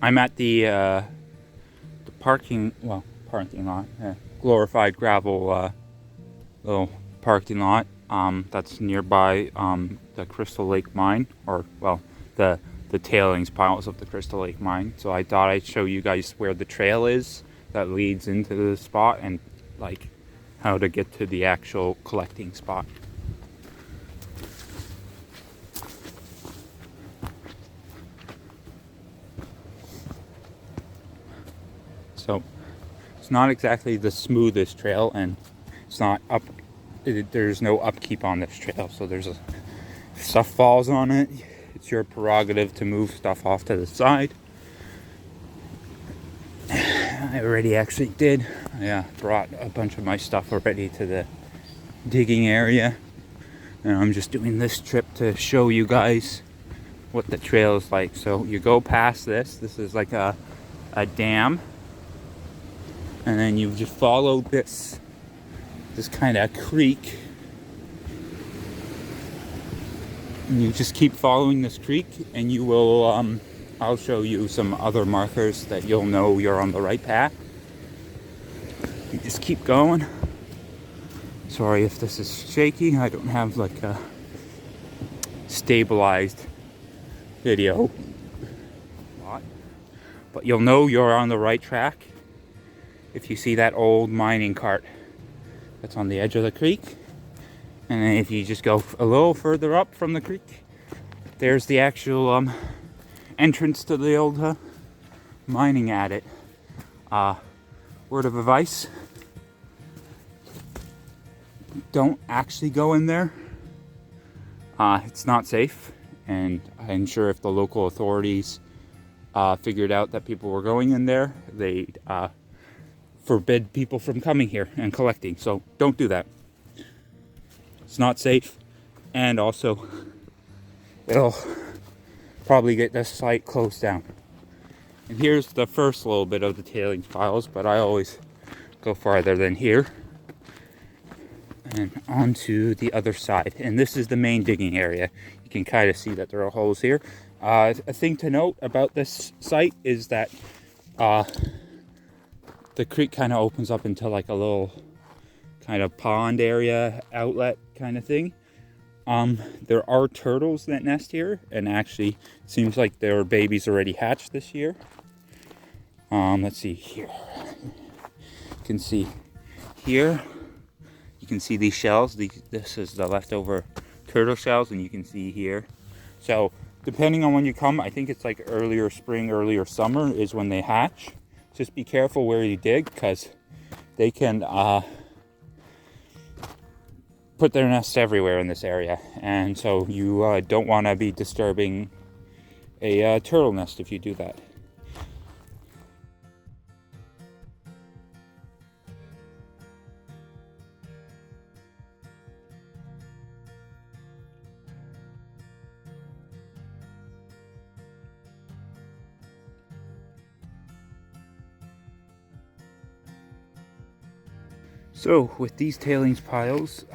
I'm at the parking lot, glorified gravel little parking lot that's nearby the Crystal Lake mine, or well, the tailings piles of the Crystal Lake mine. So I thought I'd show you guys where the trail is that leads into the spot, and like how to get to the actual collecting spot. So it's not exactly the smoothest trail, and it's not up. There's no upkeep on this trail, so stuff falls on it. It's your prerogative to move stuff off to the side. I already actually did. I brought a bunch of my stuff already to the digging area, and I'm just doing this trip to show you guys what the trail is like. So you go past this. This is like a dam, and then you just follow this kind of creek, and you just keep following this creek, and you will I'll show you some other markers that you'll know you're on the right path. You just keep going. Sorry if this is shaky. I don't have like a stabilized video, but you'll know you're on the right track if you see that old mining cart that's on the edge of the creek. And then if you just go a little further up from the creek, there's the actual entrance to the old mining adit. Word of advice: don't actually go in there. It's not safe, and I'm sure if the local authorities figured out that people were going in there, they'd forbid people from coming here and collecting. So don't do that. It's not safe, and also it'll probably get this site closed down. And here's the first little bit of the tailings piles, but I always go farther than here and onto the other side. And this is the main digging area. You can kind of see that there are holes here. A thing to note about this site is that the creek kind of opens up into like a little kind of pond area, outlet kind of thing. There are turtles that nest here, and actually it seems like their babies already hatched this year. Let's see here. You can see here. You can see these shells. This is the leftover turtle shells, and you can see here. So depending on when you come, I think it's like earlier spring, earlier summer is when they hatch. Just be careful where you dig, because they can put their nests everywhere in this area, and so you don't want to be disturbing a turtle nest if you do that. So with these tailings piles,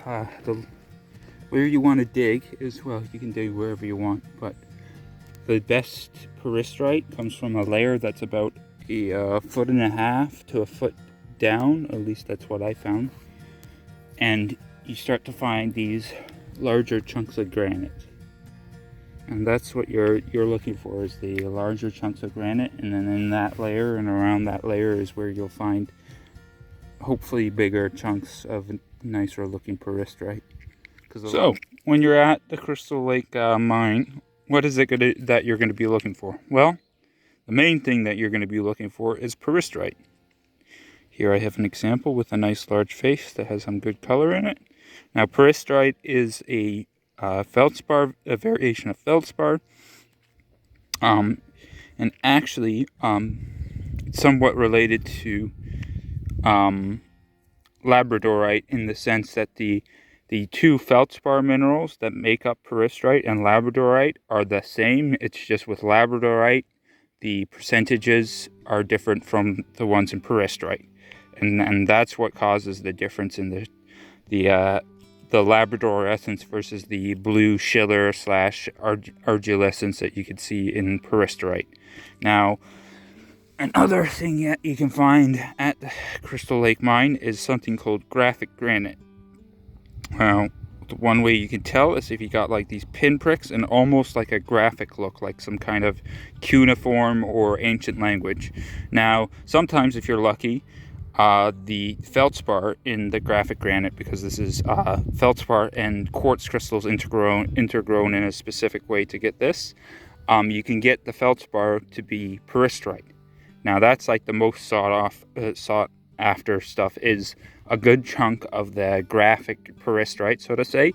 where you want to dig is, well, you can dig wherever you want, but the best peristerite comes from a layer that's about a 1.5 to a foot down. At least that's what I found. And you start to find these larger chunks of granite, and that's what you're looking for, is the larger chunks of granite. And then in that layer and around that layer is where you'll find hopefully bigger chunks of nicer looking peristerite. So when you're at the Crystal Lake mine, what is it that you're going to be looking for? Well, the main thing that you're going to be looking for is peristerite. Here I have an example with a nice large face that has some good color in it. Now peristerite is a feldspar, a variation of feldspar, and actually it's somewhat related to labradorite, in the sense that the two feldspar minerals that make up peristerite and labradorite are the same. It's just with labradorite, the percentages are different from the ones in peristerite, and that's what causes the difference in the labradorescence versus the blue schiller / argillescence that you could see in peristerite. Now, Another thing that you can find at the Crystal Lake Mine is something called graphic granite. Now, one way you can tell is if you got like these pinpricks and almost like a graphic look, like some kind of cuneiform or ancient language. Now, sometimes if you're lucky, the feldspar in the graphic granite, because this is feldspar and quartz crystals intergrown in a specific way to get this, you can get the feldspar to be peristerite. Now that's like the most sought after stuff, is a good chunk of the graphic peristerite, so to say.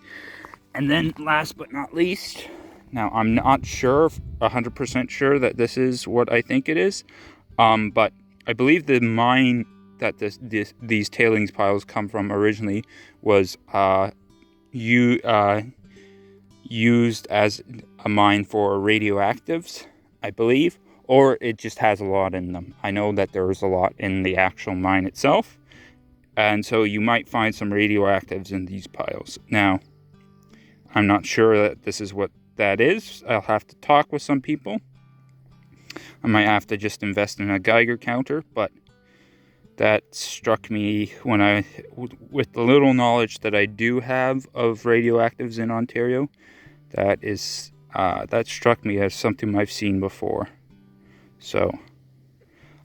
And then last but not least, now I'm not sure, 100% sure that this is what I think it is, but I believe the mine that these tailings piles come from originally was used as a mine for radioactives, I believe, or it just has a lot in them. I know that there is a lot in the actual mine itself, and so you might find some radioactives in these piles. Now, I'm not sure that this is what that is. I'll have to talk with some people. I might have to just invest in a Geiger counter, but that struck me when with the little knowledge that I do have of radioactives in Ontario, that struck me as something I've seen before. So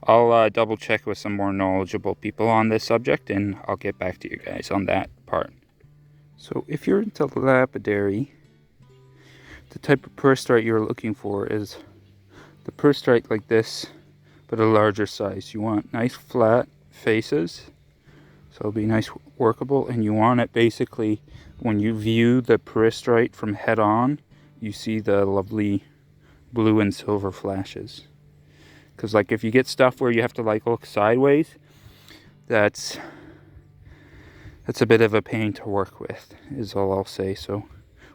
I'll double check with some more knowledgeable people on this subject, and I'll get back to you guys on that part. So if you're into lapidary, the type of peristerite you're looking for is the peristerite like this, but a larger size. You want nice flat faces, so it'll be nice workable, and you want it basically, when you view the peristerite from head on, you see the lovely blue and silver flashes. Because like if you get stuff where you have to like look sideways, that's a bit of a pain to work with, is all I'll say. So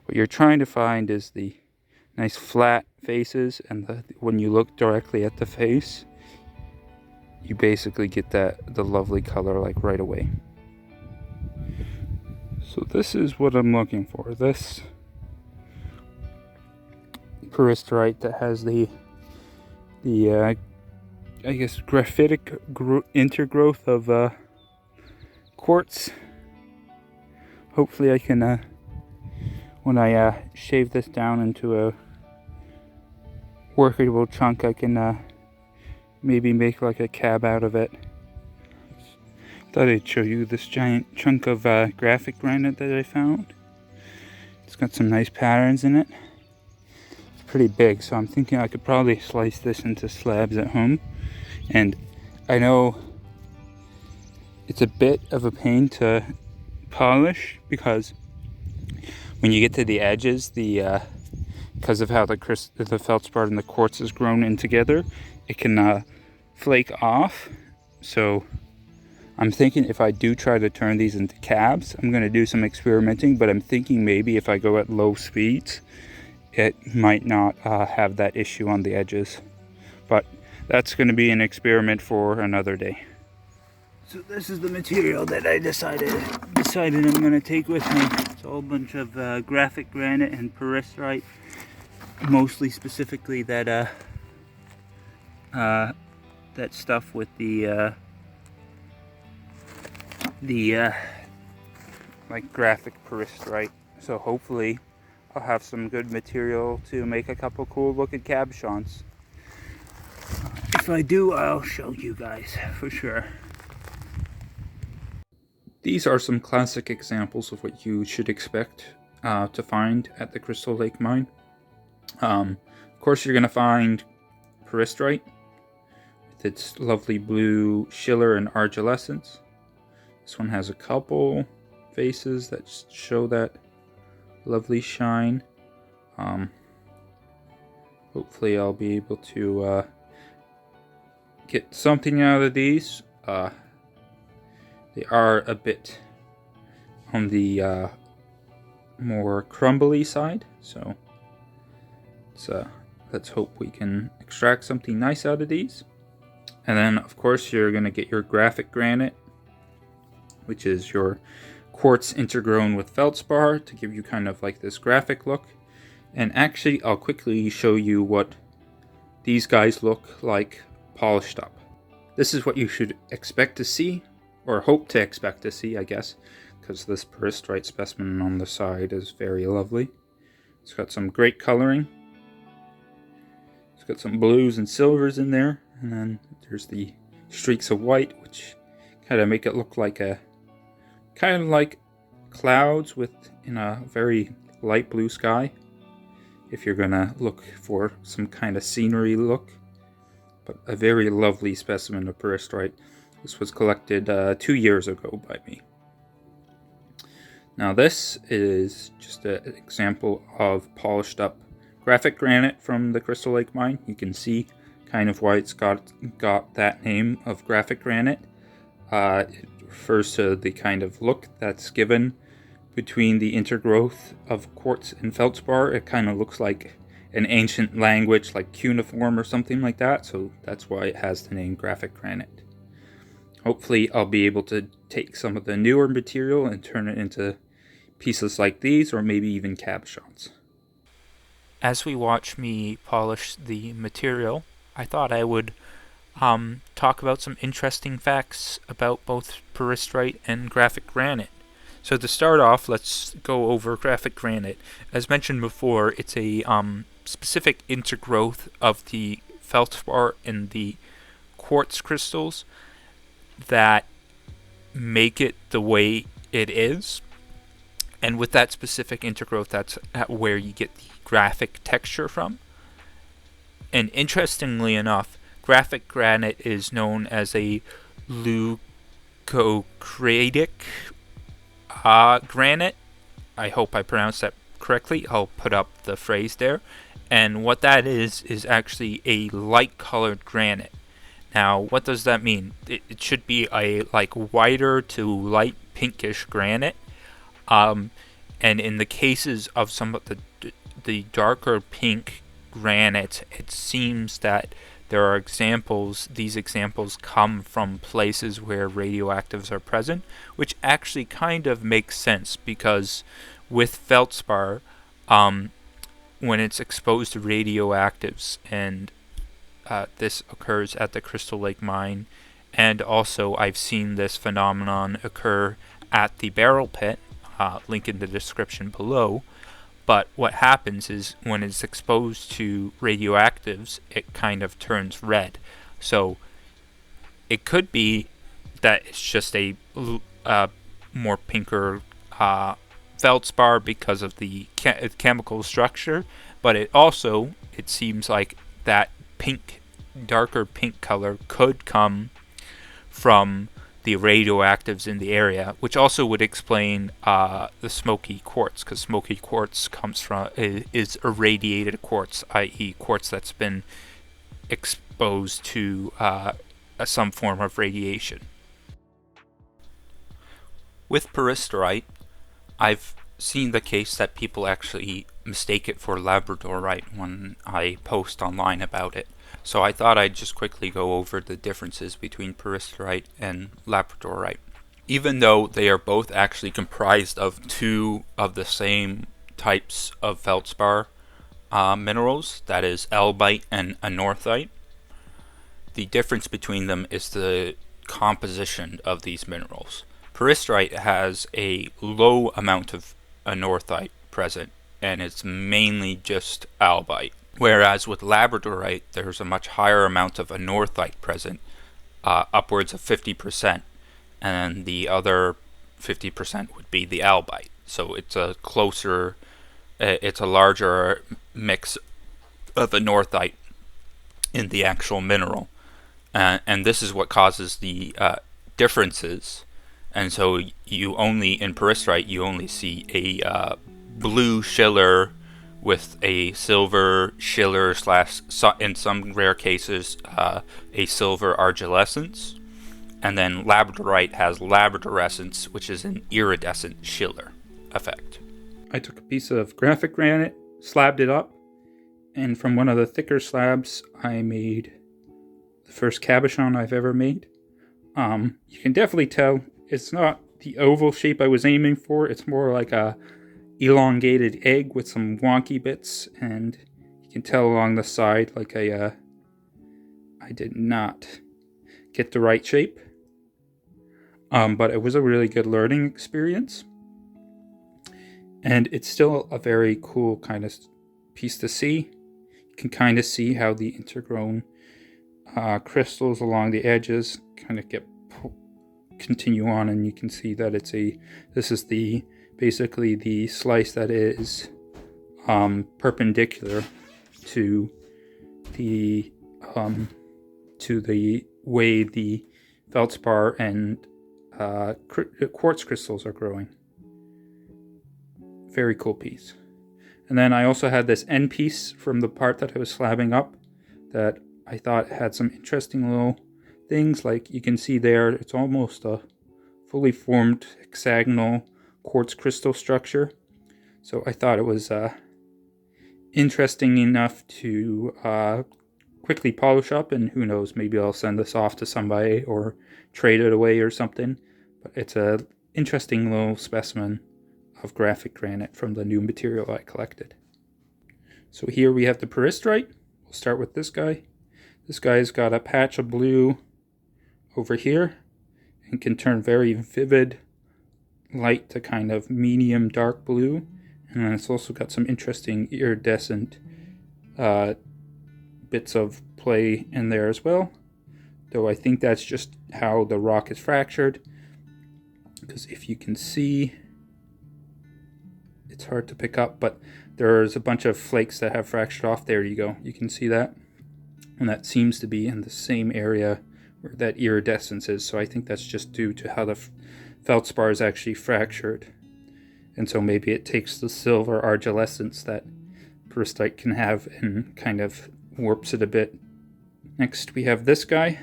what you're trying to find is the nice flat faces, and when you look directly at the face, you basically get the lovely color like right away. So this is what I'm looking for. This peristerite that has the I guess graphitic intergrowth of quartz. Hopefully I can when I shave this down into a workable chunk, I can maybe make like a cab out of it. Thought I'd show you this giant chunk of graphic granite that I found. It's got some nice patterns in it. It's pretty big, so I'm thinking I could probably slice this into slabs at home. And I know it's a bit of a pain to polish, because when you get to the edges, because of how the feldspar and the quartz is grown in together, it can flake off. So I'm thinking if I do try to turn these into cabs, I'm going to do some experimenting, but I'm thinking maybe if I go at low speeds, it might not have that issue on the edges. But that's going to be an experiment for another day. So this is the material that I decided I'm going to take with me. It's a whole bunch of graphic granite and peristerite, mostly specifically that stuff with the like graphic peristerite. So hopefully I'll have some good material to make a couple cool looking cabochons. If I do, I'll show you guys for sure. These are some classic examples of what you should expect to find at the Crystal Lake Mine. Of course, you're going to find peristerite with its lovely blue schiller and argillescence. This one has a couple faces that show that lovely shine. Hopefully I'll be able to get something out of these. They are a bit on the more crumbly side, so let's hope we can extract something nice out of these. And then of course you're going to get your graphic granite, which is your quartz intergrown with feldspar to give you kind of like this graphic look. And actually I'll quickly show you what these guys look like polished up. This is what you should expect to see, or hope to expect to see, I guess, because this Peristerite specimen on the side is very lovely. It's got some great coloring. It's got some blues and silvers in there, and then there's the streaks of white, which kind of make it look like kind of like clouds in a very light blue sky, if you're gonna look for some kind of scenery look. But a very lovely specimen of Peristerite. This was collected 2 years ago by me. Now this is just an example of polished up graphic granite from the Crystal Lake mine. You can see kind of why it's got that name of graphic granite. It refers to the kind of look that's given between the intergrowth of quartz and feldspar. It kind of looks like an ancient language like cuneiform or something like that, so that's why it has the name graphic granite. Hopefully I'll be able to take some of the newer material and turn it into pieces like these, or maybe even cabochons. As we watch me polish the material, I thought I would talk about some interesting facts about both Peristerite and graphic granite. So to start off, let's go over graphic granite. As mentioned before, it's a specific intergrowth of the feldspar and the quartz crystals that make it the way it is. And with that specific intergrowth, that's where you get the graphic texture from. And interestingly enough, graphic granite is known as a leucocratic granite. I hope I pronounced that correctly. I'll put up the phrase there. And what that is actually a light-colored granite. Now, what does that mean? It should be a whiter to light pinkish granite. And in the cases of some of the darker pink granite, it seems that there are examples. These examples come from places where radioactives are present, which actually kind of makes sense, because with feldspar, when it's exposed to radioactives, and this occurs at the Crystal Lake mine, and also I've seen this phenomenon occur at the Beryl Pit, link in the description below. But what happens is when it's exposed to radioactives, it kind of turns red. So it could be that it's just a more pinker feldspar because of the chemical structure, but it seems like that darker pink color could come from the radioactives in the area, which also would explain the smoky quartz, because smoky quartz is irradiated quartz, i.e. quartz that's been exposed to some form of radiation. With Peristerite, I've seen the case that people actually mistake it for labradorite when I post online about it. So I thought I'd just quickly go over the differences between Peristerite and labradorite. Even though they are both actually comprised of two of the same types of feldspar minerals, that is albite and anorthite, the difference between them is the composition of these minerals. Peristerite has a low amount of anorthite present, and it's mainly just albite. Whereas with labradorite, there's a much higher amount of anorthite present, upwards of 50%, and the other 50% would be the albite. So it's a larger mix of anorthite in the actual mineral. And this is what causes the differences. And so in Peristerite, you only see a blue schiller with a silver schiller / in some rare cases, a silver argillescence. And then labradorite has labradorescence, which is an iridescent schiller effect. I took a piece of graphic granite, slabbed it up, and from one of the thicker slabs, I made the first cabochon I've ever made. You can definitely tell it's not the oval shape I was aiming for. It's more like a elongated egg with some wonky bits, and you can tell along the side I did not get the right shape. But it was a really good learning experience. And it's still a very cool kind of piece to see. You can kind of see how the intergrown crystals along the edges kind of continue on, and you can see that this is basically the slice that is perpendicular to the way the feldspar and quartz crystals are growing. Very cool piece. And then I also had this end piece from the part that I was slabbing up that I thought had some interesting little things. Like you can see there, it's almost a fully formed hexagonal quartz crystal structure. So I thought it was interesting enough to quickly polish up, and who knows, maybe I'll send this off to somebody or trade it away or something. But it's a interesting little specimen of graphic granite from the new material I collected. So here we have the Peristerite. We'll start with this guy. This guy's got a patch of blue over here and can turn very vivid light to kind of medium dark blue. And then it's also got some interesting iridescent bits of play in there as well. Though I think that's just how the rock is fractured. Because if you can see, it's hard to pick up, but there's a bunch of flakes that have fractured off. There you go. You can see that. And that seems to be in the same area where that iridescence is. So I think that's just due to how the feldspar is actually fractured. And so maybe it takes the silver argillescence that Peristerite can have and kind of warps it a bit. Next we have this guy.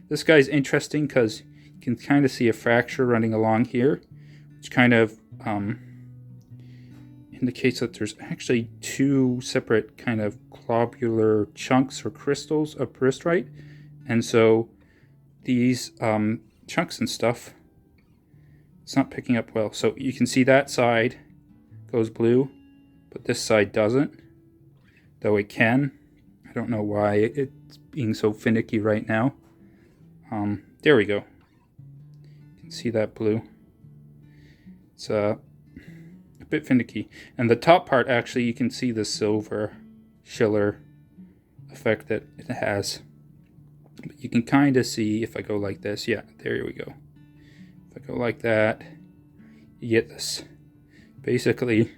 This guy's interesting because you can kind of see a fracture running along here, which kind of indicates that there's actually two separate kind of globular chunks or crystals of Peristerite. And so these chunks and stuff, it's not picking up well. So you can see that side goes blue, but this side doesn't, though it can. I don't know why it's being so finicky right now. There we go. You can see that blue. It's a bit finicky. And the top part, actually, you can see the silver schiller effect that it has. But you can kind of see if I go like this. Yeah, there we go. If I go like that, you get this. Basically,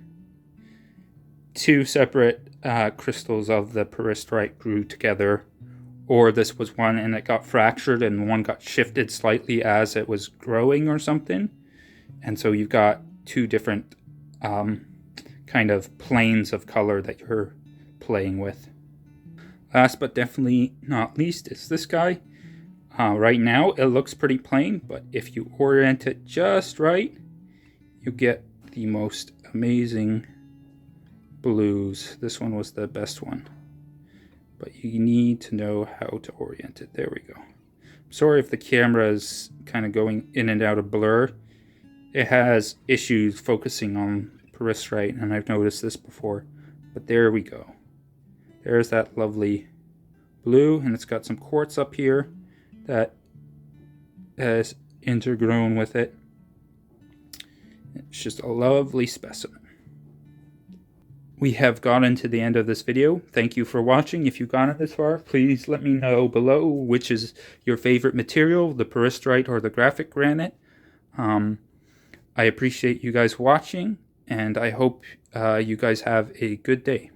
two separate crystals of the Peristerite grew together. Or this was one and it got fractured and one got shifted slightly as it was growing or something. And so you've got two different kind of planes of color that you're playing with. Last but definitely not least is this guy. Right now it looks pretty plain, but if you orient it just right, you get the most amazing blues. This one was the best one, but you need to know how to orient it. There we go. Sorry if the camera is kind of going in and out of blur. It has issues focusing on Peristerite, and I've noticed this before. But there we go. There's that lovely blue, and it's got some quartz up here that is intergrown with it. It's just a lovely specimen. We have gotten to the end of this video. Thank you for watching. If you've gotten this far, please let me know below which is your favorite material, the Peristerite or the graphic granite. I appreciate you guys watching, and I hope you guys have a good day.